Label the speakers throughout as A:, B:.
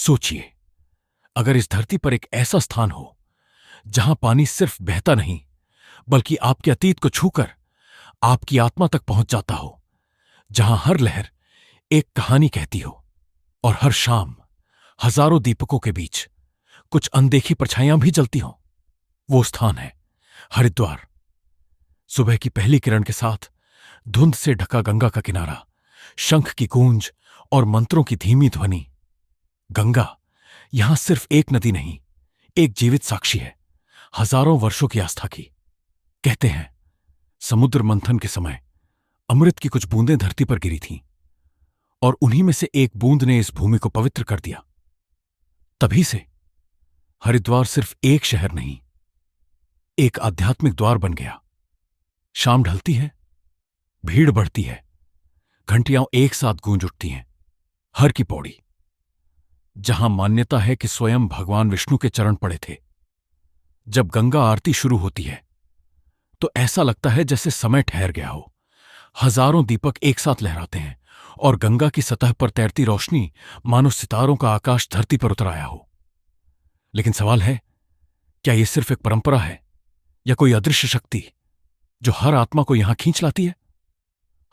A: सोचिए, अगर इस धरती पर एक ऐसा स्थान हो जहां पानी सिर्फ बहता नहीं बल्कि आपके अतीत को छूकर आपकी आत्मा तक पहुंच जाता हो, जहां हर लहर एक कहानी कहती हो और हर शाम हजारों दीपकों के बीच कुछ अनदेखी परछाइयां भी जलती हों। वो स्थान है हरिद्वार। सुबह की पहली किरण के साथ धुंध से ढका गंगा का किनारा, शंख की गूंज और मंत्रों की धीमी ध्वनि। गंगा यहां सिर्फ एक नदी नहीं, एक जीवित साक्षी है, हजारों वर्षों की आस्था की। कहते हैं समुद्र मंथन के समय अमृत की कुछ बूंदें धरती पर गिरी थीं और उन्हीं में से एक बूंद ने इस भूमि को पवित्र कर दिया। तभी से हरिद्वार सिर्फ एक शहर नहीं, एक आध्यात्मिक द्वार बन गया। शाम ढलती है, भीड़ बढ़ती है, घंटियां एक साथ गूंज उठती हैं। हर की पौड़ी, जहां मान्यता है कि स्वयं भगवान विष्णु के चरण पड़े थे। जब गंगा आरती शुरू होती है तो ऐसा लगता है जैसे समय ठहर गया हो। हजारों दीपक एक साथ लहराते हैं और गंगा की सतह पर तैरती रोशनी मानो सितारों का आकाश धरती पर उतर आया हो। लेकिन सवाल है, क्या यह सिर्फ एक परंपरा है या कोई अदृश्य शक्ति जो हर आत्मा को यहां खींच लाती है?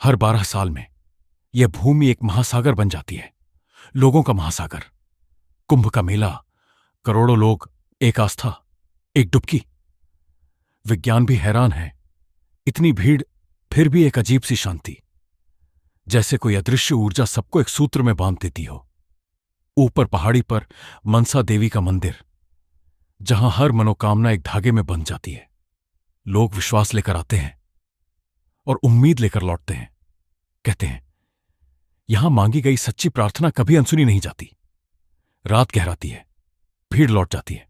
A: हर 12 साल में यह भूमि एक महासागर बन जाती है, लोगों का महासागर। कुंभ का मेला, करोड़ों लोग, एक आस्था, एक डुबकी। विज्ञान भी हैरान है, इतनी भीड़ फिर भी एक अजीब सी शांति, जैसे कोई अदृश्य ऊर्जा सबको एक सूत्र में बांध देती हो। ऊपर पहाड़ी पर मनसा देवी का मंदिर, जहां हर मनोकामना एक धागे में बंध जाती है। लोग विश्वास लेकर आते हैं और उम्मीद लेकर लौटते हैं। कहते हैं यहां मांगी गई सच्ची प्रार्थना कभी अनसुनी नहीं जाती। रात गहराती है, भीड़ लौट जाती है,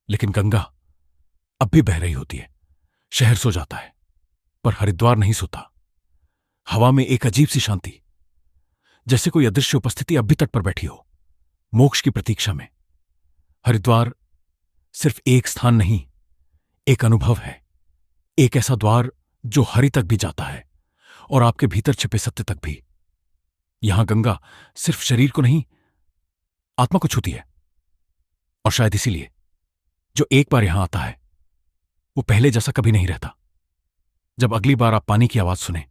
A: लेकिन गंगा अब भी बह रही होती है। शहर सो जाता है, पर हरिद्वार नहीं सोता। हवा में एक अजीब सी शांति, जैसे कोई अदृश्य उपस्थिति अब भी तट पर बैठी हो, मोक्ष की प्रतीक्षा में। हरिद्वार सिर्फ एक स्थान नहीं, एक अनुभव है, एक ऐसा द्वार जो हरि तक भी जाता है और आपके भीतर छिपे सत्य तक भी। यहां गंगा सिर्फ शरीर को नहीं, आत्मा को छूती है। और शायद इसीलिए जो एक बार यहां आता है वो पहले जैसा कभी नहीं रहता। जब अगली बार आप पानी की आवाज सुने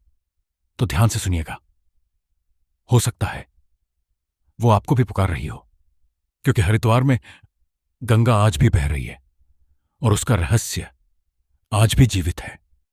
A: तो ध्यान से सुनिएगा। हो सकता है वो आपको भी पुकार रही हो, क्योंकि हरिद्वार में गंगा आज भी बह रही है और उसका रहस्य आज भी जीवित है।